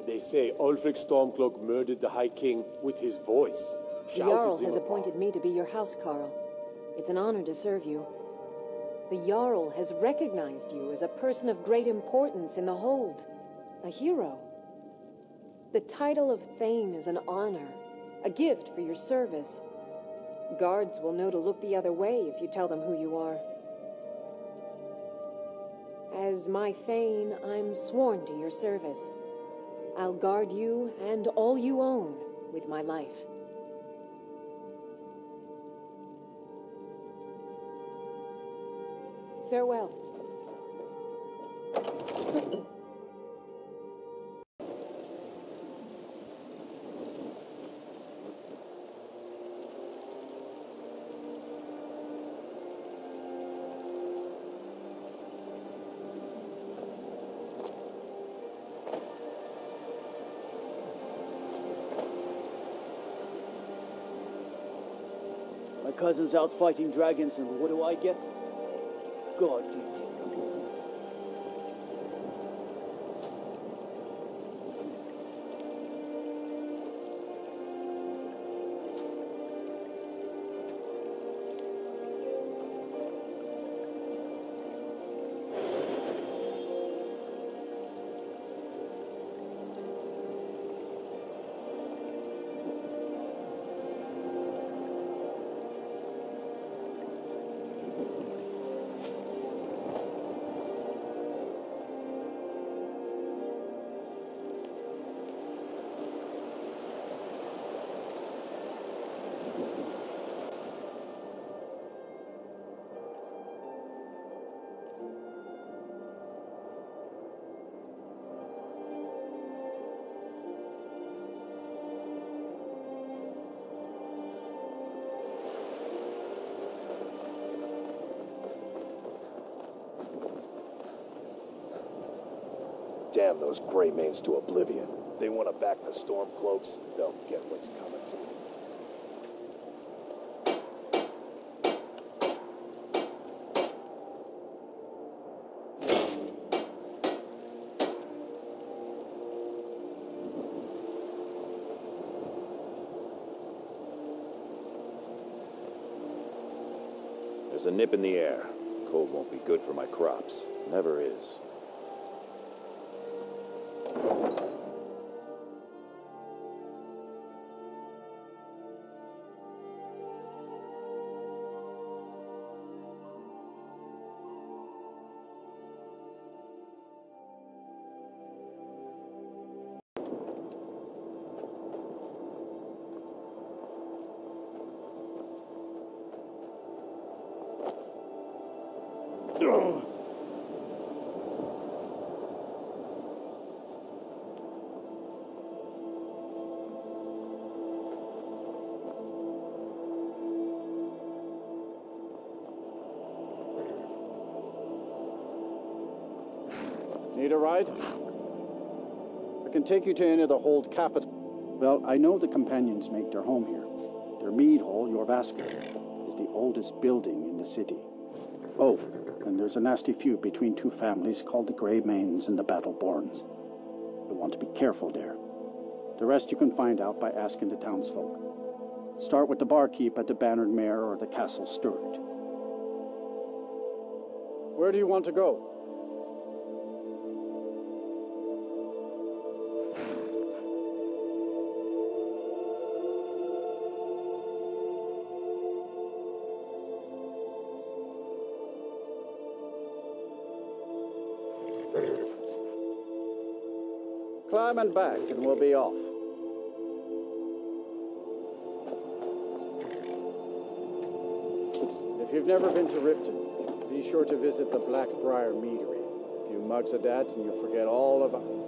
They say Ulfric Stormcloak murdered the High King with his voice. The Jarl has appointed me to be your housecarl. It's an honor to serve you. The Jarl has recognized you as a person of great importance in the Hold. A hero. The title of Thane is an honor, a gift for your service. Guards will know to look the other way if you tell them who you are. As my Thane, I'm sworn to your service. I'll guard you and all you own with my life. Farewell. My cousin's out fighting dragons, and what do I get? God, do you take them? Damn those Greymanes to oblivion. They want to back the Stormcloaks, they'll get what's coming to them. There's a nip in the air. Cold won't be good for my crops. Never is. Need a ride? I can take you to any of the Hold capital. Well, I know the companions make their home here. Their mead hall, your Vasker, is the oldest building in the city. Oh, and there's a nasty feud between two families called the Greymanes and the Battleborns. You'll want to be careful there. The rest you can find out by asking the townsfolk. Start with the barkeep at the Bannered Mare or the Castle Steward. Where do you want to go? Climb and back, and we'll be off. If you've never been to Riften, be sure to visit the Blackbriar Meadery. A few mugs of that, and you'll forget all about...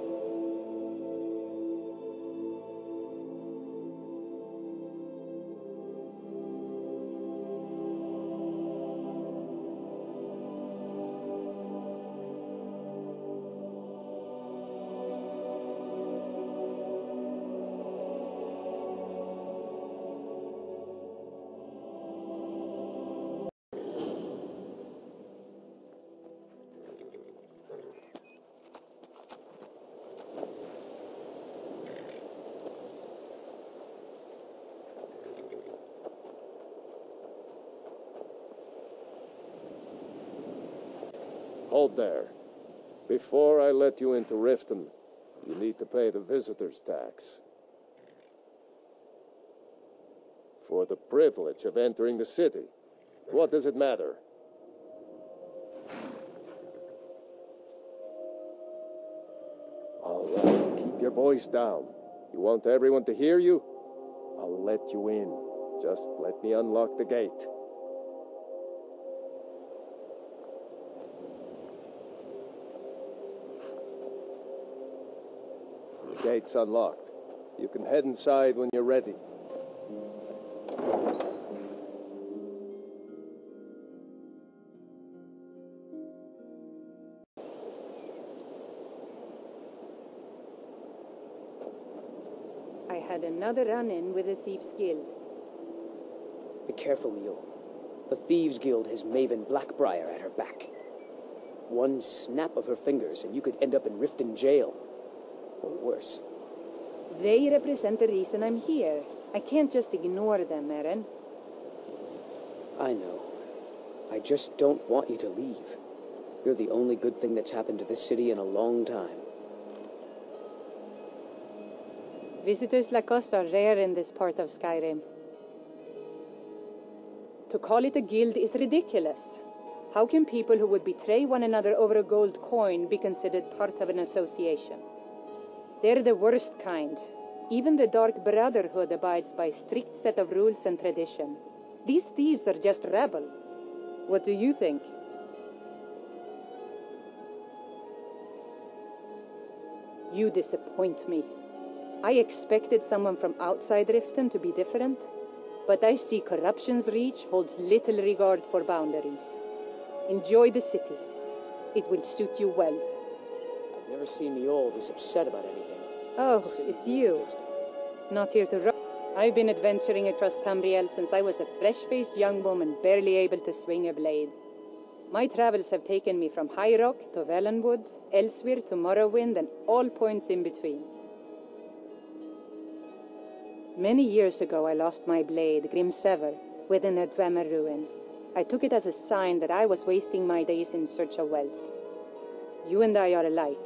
Hold there. Before I let you into Riften, you need to pay the visitor's tax. For the privilege of entering the city. What does it matter? All right, keep your voice down. You want everyone to hear you? I'll let you in. Just let me unlock the gate. The gate's unlocked. You can head inside when you're ready. I had another run-in with the Thieves Guild. Be careful, Mule. The Thieves Guild has Maven Blackbriar at her back. One snap of her fingers and you could end up in Riften jail. Or worse. They represent the reason I'm here. I can't just ignore them, Eren. I know. I just don't want you to leave. You're the only good thing that's happened to this city in a long time. Visitors like us are rare in this part of Skyrim. To call it a guild is ridiculous. How can people who would betray one another over a gold coin be considered part of an association? They're the worst kind. Even the Dark Brotherhood abides by a strict set of rules and tradition. These thieves are just rabble. What do you think? You disappoint me. I expected someone from outside Riften to be different, but I see corruption's reach holds little regard for boundaries. Enjoy the city. It will suit you well. I've never seen Mule this upset about anything. Oh, it's you. Not here to run. I've been adventuring across Tamriel since I was a fresh-faced young woman barely able to swing a blade. My travels have taken me from High Rock to Valenwood, Elsewhere to Morrowind, and all points in between. Many years ago I lost my blade, Grimsever, within a Dwemer ruin. I took it as a sign that I was wasting my days in search of wealth. You and I are alike.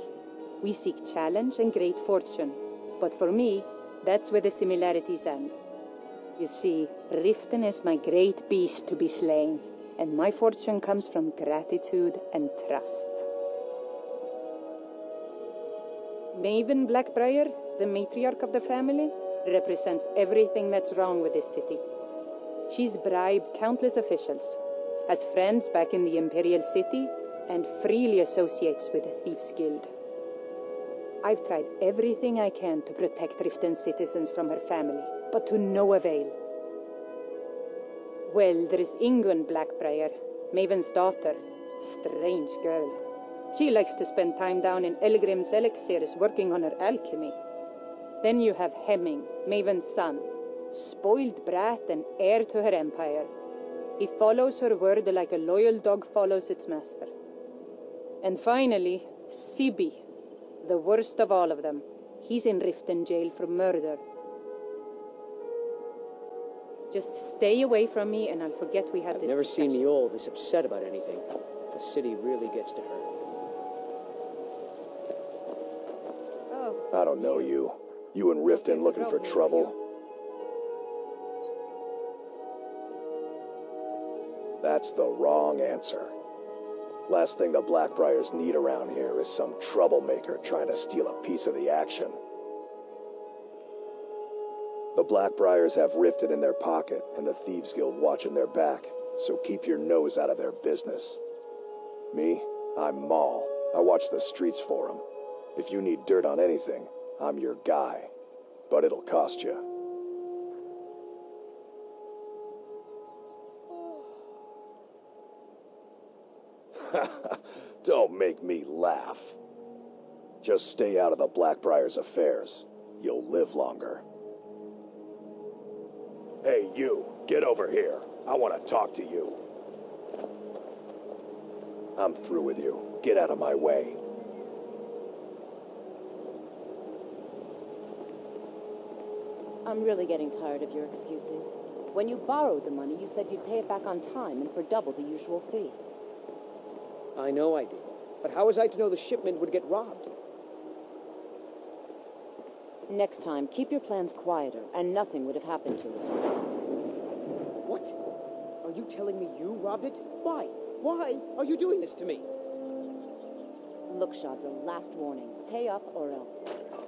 We seek challenge and great fortune. But for me, that's where the similarities end. You see, Riften is my great beast to be slain, and my fortune comes from gratitude and trust. Maven Blackbriar, the matriarch of the family, represents everything that's wrong with this city. She's bribed countless officials, has friends back in the Imperial city, and freely associates with the Thieves Guild. I've tried everything I can to protect Riften's citizens from her family, but to no avail. Well, there is Ingun Blackbriar, Maven's daughter. Strange girl. She likes to spend time down in Elgrim's elixirs working on her alchemy. Then you have Hemming, Maven's son, spoiled brat and heir to her empire. He follows her word like a loyal dog follows its master. And finally, Sibi, the worst of all of them. He's in Riften jail for murder. Just stay away from me and I'll forget we had this discussion. I've never seen Mule this upset about anything. The city really gets to her. Oh, I don't know you. You and Riften looking for trouble? That's the wrong answer. Last thing the Blackbriars need around here is some troublemaker trying to steal a piece of the action. The Blackbriars have Riften in their pocket and the Thieves Guild watching their back, so keep your nose out of their business. Me, I'm Maul. I watch the streets for them. If you need dirt on anything, I'm your guy. But it'll cost you. Don't make me laugh. Just stay out of the Blackbriars' affairs. You'll live longer. Hey, you, get over here. I want to talk to you. I'm through with you. Get out of my way. I'm really getting tired of your excuses. When you borrowed the money, you said you'd pay it back on time and for double the usual fee. I know I did. But how was I to know the shipment would get robbed? Next time, keep your plans quieter, and nothing would have happened to it. What? Are you telling me you robbed it? Why? Why are you doing this to me? Look, Shadra, last warning. Pay up or else.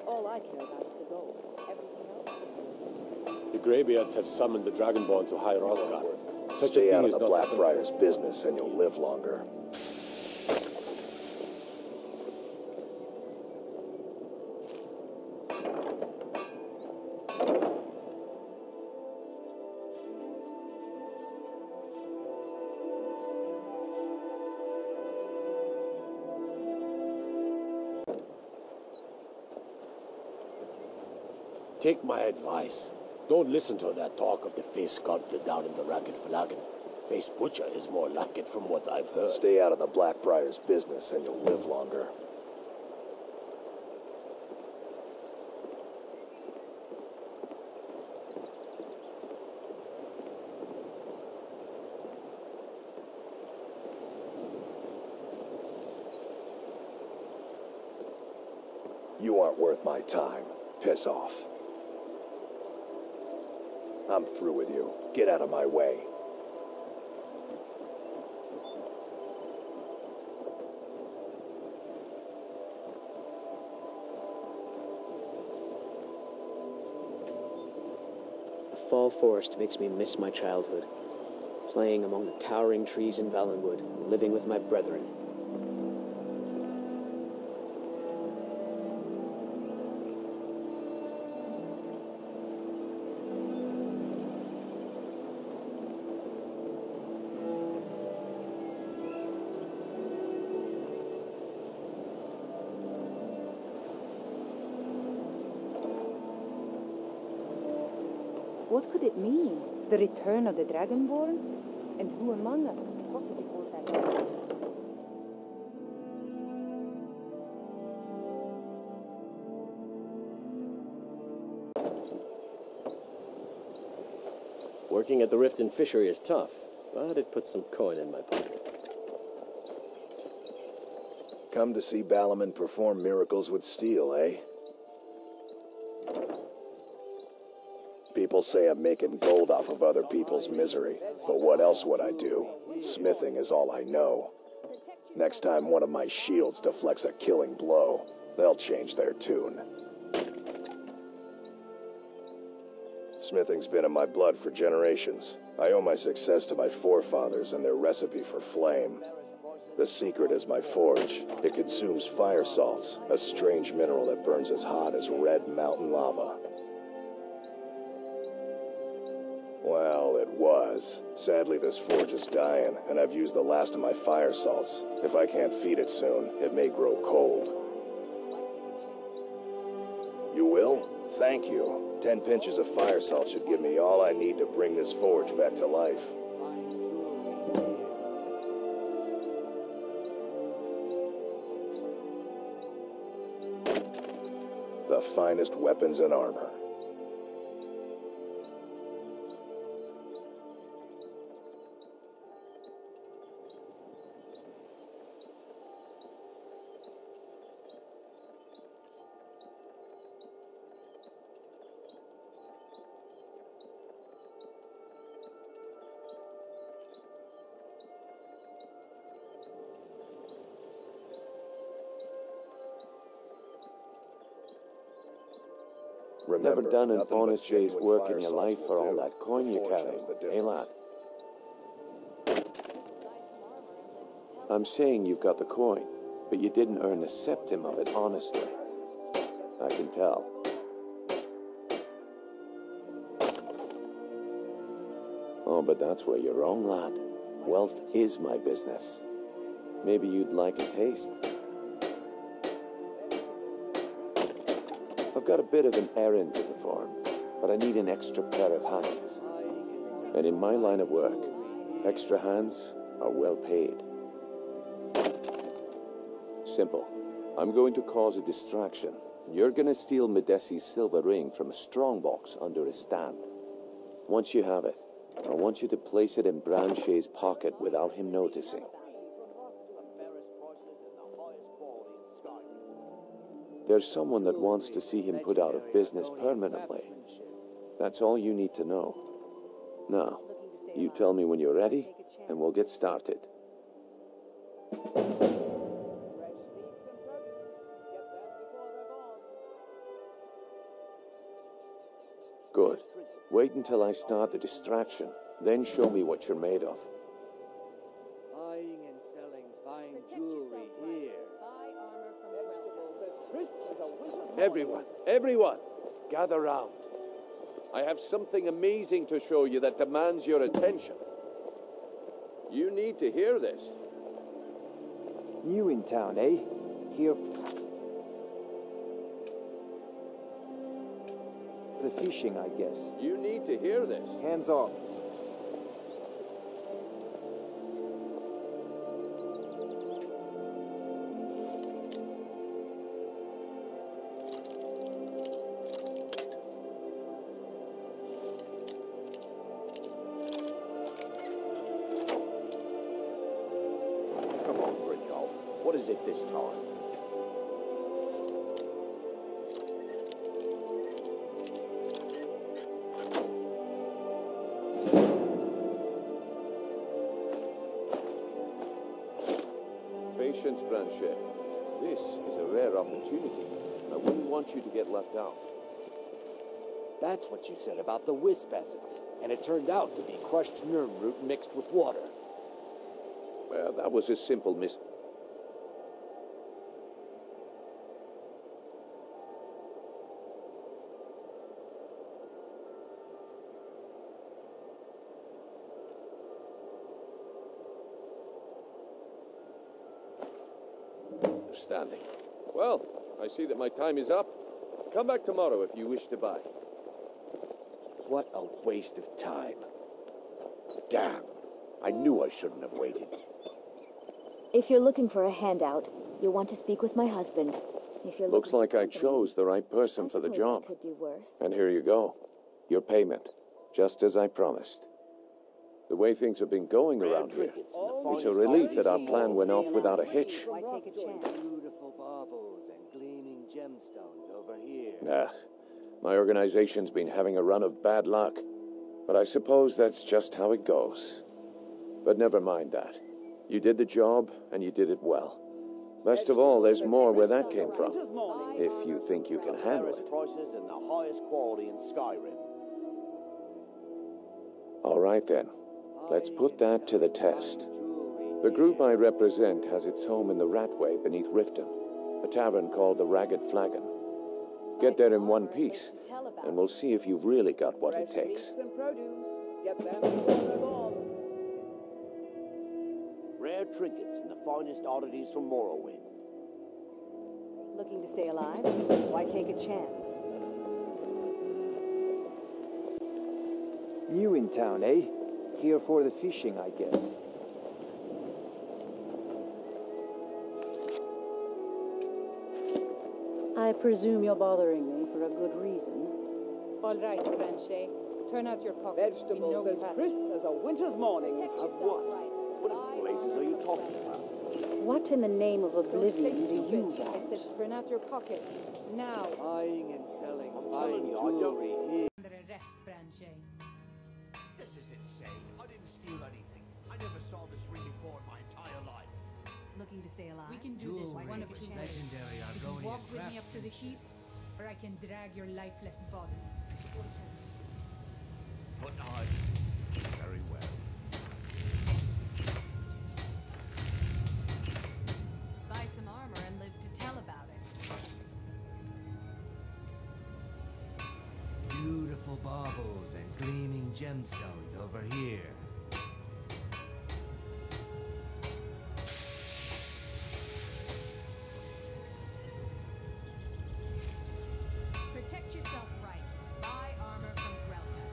All I care about is the gold. Everything else... The Greybeards have summoned the Dragonborn to High Rothgar. Stay out of the Blackbriar's business and you'll live longer. Take my advice. Don't listen to that talk of the face sculptor down in the Ragged Flagon. Face butcher is more like it from what I've heard. Stay out of the Blackbriar's business and you'll live longer. You aren't worth my time. Piss off. I'm through with you. Get out of my way. The fall forest makes me miss my childhood. Playing among the towering trees in Valenwood, and living with my brethren. What could it mean? The return of the Dragonborn? And who among us could possibly hold that? Working at the Riften fishery is tough, but it puts some coin in my pocket. Come to see Balaman perform miracles with steel, eh? People say I'm making gold off of other people's misery, but what else would I do? Smithing is all I know. Next time one of my shields deflects a killing blow, they'll change their tune. Smithing's been in my blood for generations. I owe my success to my forefathers and their recipe for flame. The secret is my forge. It consumes fire salts, a strange mineral that burns as hot as red mountain lava. Well, it was. Sadly, this forge is dying, and I've used the last of my fire salts. If I can't feed it soon, it may grow cold. You will? Thank you. 10 pinches of fire salt should give me all I need to bring this forge back to life. The finest weapons and armor. Never done an honest day's work in your life for all that coin you carry, eh, lad? I'm saying you've got the coin, but you didn't earn a septim of it honestly. I can tell. Oh, but that's where you're wrong, lad. Wealth is my business. Maybe you'd like a taste. I've got a bit of an errand to perform, but I need an extra pair of hands. And in my line of work, extra hands are well paid. Simple. I'm going to cause a distraction. You're going to steal Medesi's silver ring from a strongbox under a stand. Once you have it, I want you to place it in Branchay's pocket without him noticing. There's someone that wants to see him put out of business permanently. That's all you need to know. Now, you tell me when you're ready, and we'll get started. Good. Wait until I start the distraction, then show me what you're made of. Buying and selling fine jewelry here. Everyone, gather round. I have something amazing to show you that demands your attention. You need to hear this. New in town, eh? Here the fishing, I guess. You need to hear this. Hands off. Come on, Brindle. What is it this time? Patience, Branchet. This is a rare opportunity. I wouldn't want you to get left out. That's what you said about the wisp essence. And it turned out to be crushed nerm root mixed with water. Well, that was a simple understanding. Well, I see that my time is up. Come back tomorrow if you wish to buy. What a waste of time. Damn. I knew I shouldn't have waited. If you're looking for a handout, you'll want to speak with my husband. If you're Looks like I chose the right person for the job. Could do worse. And here you go. Your payment. Just as I promised. The way things have been going around here, it's a relief that our plan went off without a hitch. Why take a chance? Beautiful baubles and gleaming gemstones over here. Nah, my organization's been having a run of bad luck. But I suppose that's just how it goes. But never mind that. You did the job, and you did it well. Best of all, there's more where that came from. If you think you can handle it. Prices and the highest quality in Skyrim. All right then. Let's put that to the test. The group I represent has its home in the Ratway beneath Riften, a tavern called the Ragged Flagon. Get there in one piece, and we'll see if you've really got what it takes. Rare trinkets and the finest oddities from Morrowind. Looking to stay alive? Why take a chance? New in town, eh? Here for the fishing, I guess. I presume you're bothering me for a good reason. All right, Branchet. Turn out your pockets. Vegetables as crisp as a winter's morning. Of what? What blazes are you talking about? What in the name of Don't play oblivion do you stupid. I want? said turn out your pockets. Now. Buying and selling telling fine you, I don't- jewelry here. Under arrest, Branchet. This is insane. I didn't steal anything. I never saw this ring before in my entire life. Looking to stay alive? We can do this one of two ways. legendary You can walk with me up to the heap, or I can drag your lifeless body. But I... Very well. Buy some armor and live to tell about it. Beautiful baubles and gleaming gemstones over here. Protect yourself right. Buy armor from Grelka.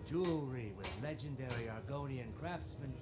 Jewelry with legendary Argonian craftsmen.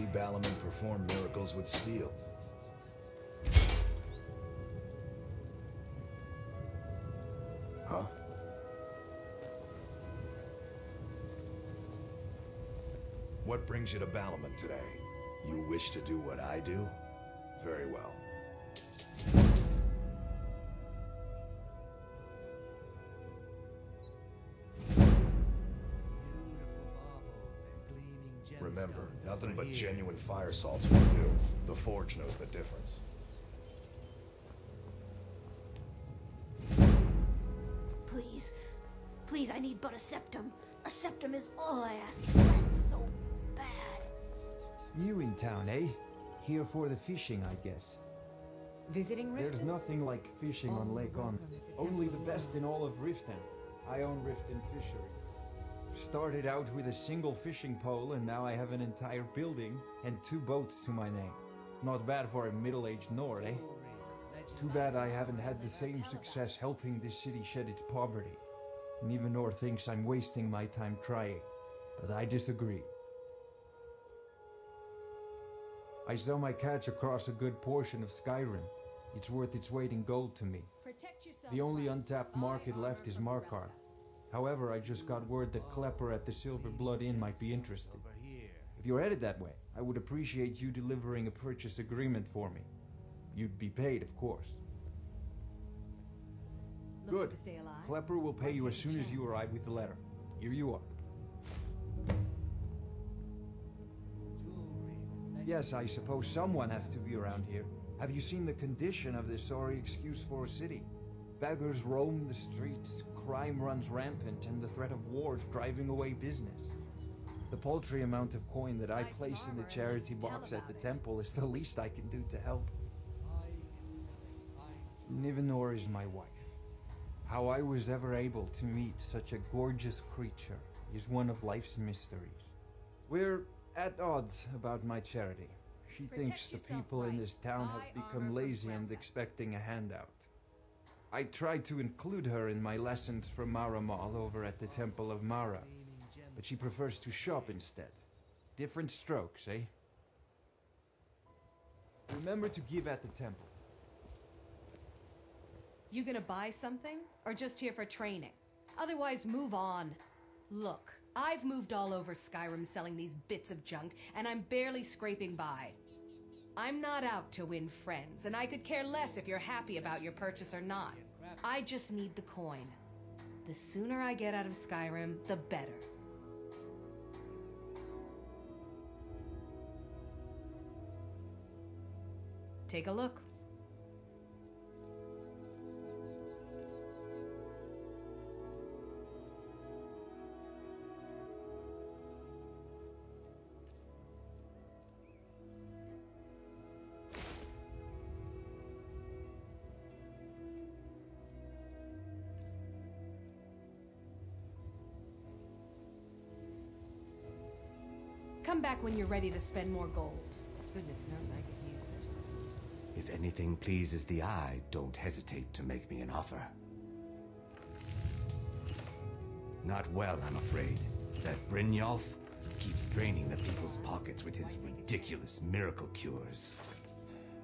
see Balaman perform miracles with steel. Huh? What brings you to Balaman today? You wish to do what I do? Very well. Remember, nothing but genuine fire salts will do. The Forge knows the difference. Please. Please, I need but a septum. A septum is all I ask. He's let so bad. New in town, eh? Here for the fishing, I guess. Visiting Riften? There's nothing like fishing on Lake On. Only the best in all of Riften. I own Riften Fishery. Started out with a single fishing pole, and now I have an entire building and 2 boats to my name. Not bad for a middle-aged Nord, eh? Too bad I haven't had the same success helping this city shed its poverty. Nivenor thinks I'm wasting my time trying, but I disagree. I sell my catch across a good portion of Skyrim. It's worth its weight in gold to me. The only untapped market left is Markarth. However, I just got word that Klepper at the Silver Blood Inn might be interested. If you're headed that way, I would appreciate you delivering a purchase agreement for me. You'd be paid, of course. Good. Klepper will pay you as soon as you arrive with the letter. Here you are. Yes, I suppose someone has to be around here. Have you seen the condition of this sorry excuse for a city? Beggars roam the streets, crime runs rampant, and the threat of war is driving away business. The paltry amount of coin that I place in the charity box at the temple is the least I can do to help. Nivenor is my wife. How I was ever able to meet such a gorgeous creature is one of life's mysteries. We're at odds about my charity. She thinks the people in this town have become lazy and expecting a handout. I tried to include her in my lessons from Maramal over at the Temple of Mara, but she prefers to shop instead. Different strokes, eh? Remember to give at the temple. You gonna buy something? Or just here for training? Otherwise, move on. Look, I've moved all over Skyrim selling these bits of junk, and I'm barely scraping by. I'm not out to win friends, and I could care less if you're happy about your purchase or not. I just need the coin. The sooner I get out of Skyrim, the better. Take a look. Come back when you're ready to spend more gold. Goodness knows I could use it. If anything pleases the eye, don't hesitate to make me an offer. Not well, I'm afraid. That Brynjolf keeps draining the people's pockets with his ridiculous miracle cures.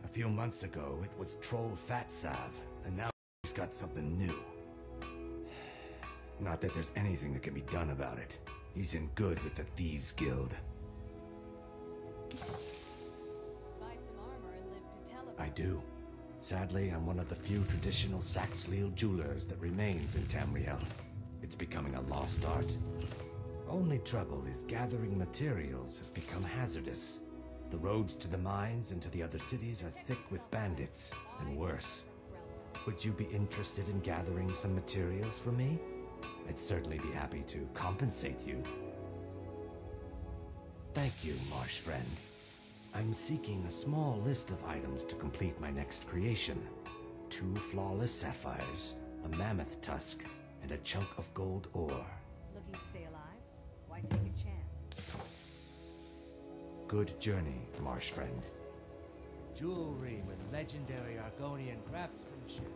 A few months ago, it was Troll Fatsav, and now he's got something new. Not that there's anything that can be done about it. He's in good with the Thieves Guild. Buy some armor and live to tell about I do. Sadly, I'm one of the few traditional Saxhleel jewelers that remains in Tamriel. It's becoming a lost art. Only trouble is gathering materials has become hazardous. The roads to the mines and to the other cities are thick with bandits, and worse. Would you be interested in gathering some materials for me? I'd certainly be happy to compensate you. Thank you, marsh friend. I'm seeking a small list of items to complete my next creation. 2 flawless sapphires, a mammoth tusk, and a chunk of gold ore. Looking to stay alive? Why take a chance? Good journey, marsh friend. Jewelry with legendary Argonian craftsmanship.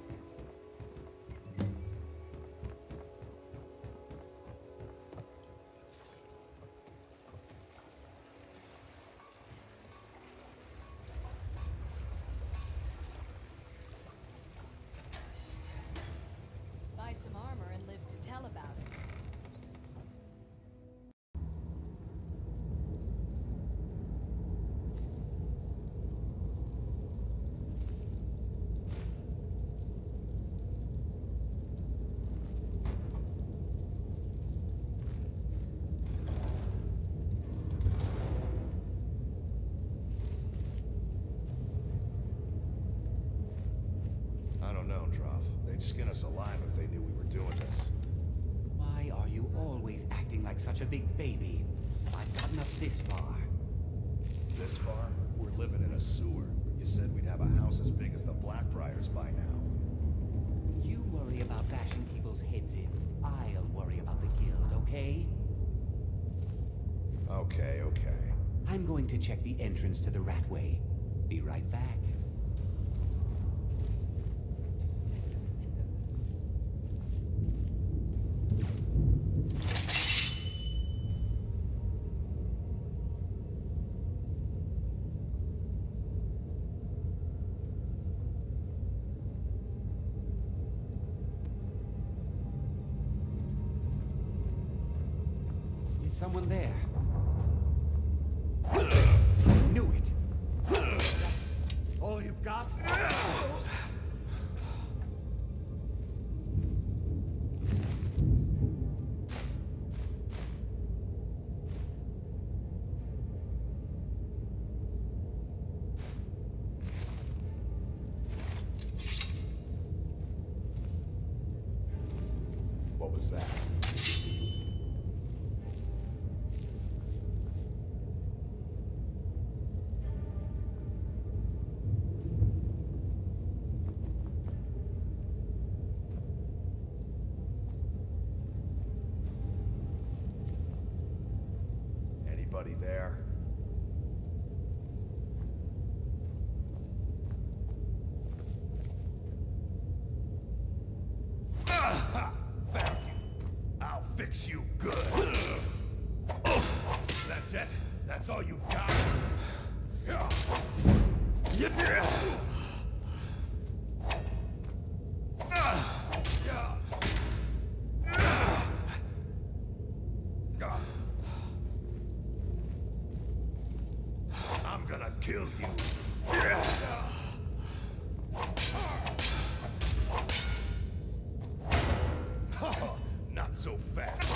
They'd skin us alive if they knew we were doing this. Why are you always acting like such a big baby? I've gotten us this far. This far? We're living in a sewer. You said we'd have a house as big as the Blackbriars by now. You worry about bashing people's heads in. I'll worry about the guild, okay? Okay, okay. I'm going to check the entrance to the Ratway. Be right back. Is someone there? Knew it. That's all you've got? What was that? Anybody there? Aha! Thank you. I'll fix you good. That's it? That's all you got? Yeah. I'm gonna kill you. Oh, not so fast.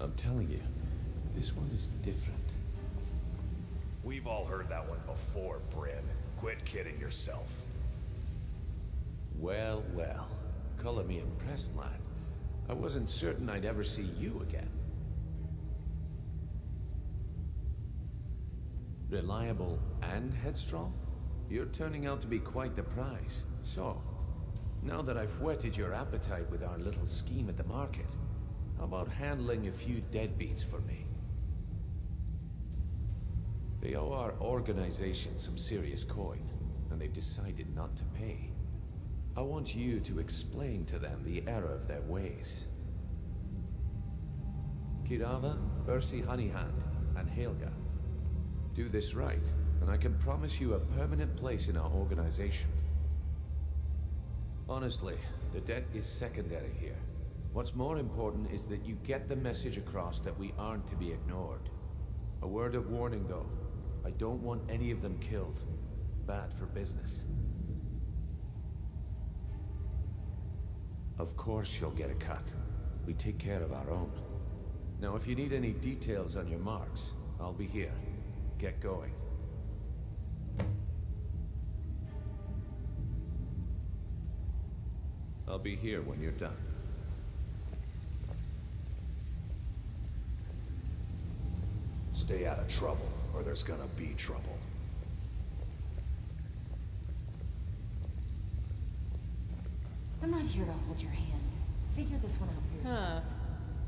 I'm telling you, this one is different. We've all heard that one before, Bryn. Quit kidding yourself. Well, well. Color me impressed, lad. I wasn't certain I'd ever see you again. Reliable and headstrong? You're turning out to be quite the prize. So, now that I've whetted your appetite with our little scheme at the market, how about handling a few deadbeats for me? They owe our organization some serious coin, and they've decided not to pay. I want you to explain to them the error of their ways. Kirava, Ursi Honeyhand, and Helga. Do this right, and I can promise you a permanent place in our organization. Honestly, the debt is secondary here. What's more important is that you get the message across that we aren't to be ignored. A word of warning, though. I don't want any of them killed. Bad for business. Of course you'll get a cut. We take care of our own. Now, if you need any details on your marks, I'll be here. Get going. I'll be here when you're done. Stay out of trouble, or there's gonna be trouble. I'm not here to hold your hand. Figure this one out for yourself.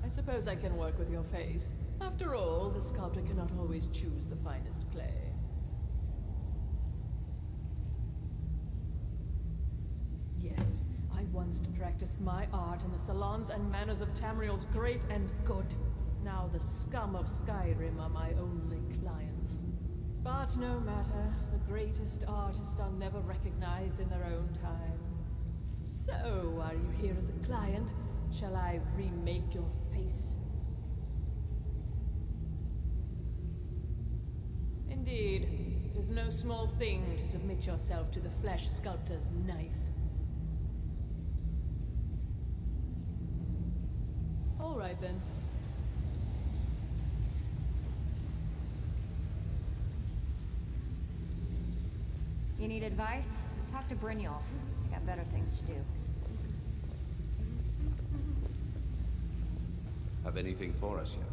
I suppose I can work with your face. After all, the sculptor cannot always choose the finest clay. Yes, I once practiced my art in the salons and manners of Tamriel's great and good. Now the scum of Skyrim are my only clients. But no matter, the greatest artists are never recognized in their own time. So, are you here as a client? Shall I remake your face? Indeed, it is no small thing to submit yourself to the flesh sculptor's knife. All right then. You need advice? Talk to Brynjolf. I got better things to do. Have anything for us yet?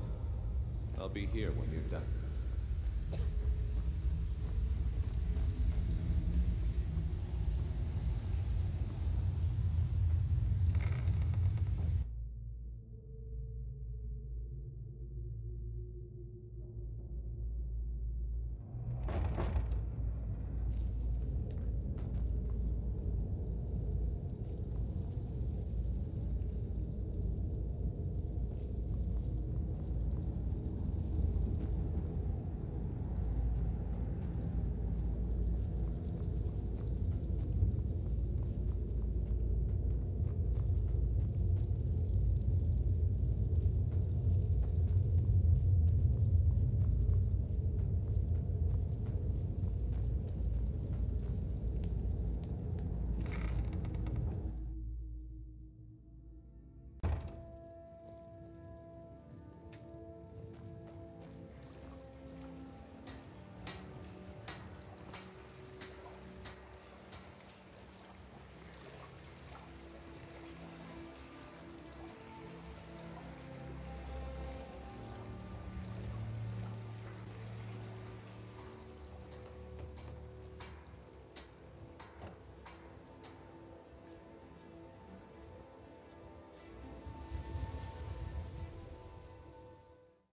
I'll be here when you're done.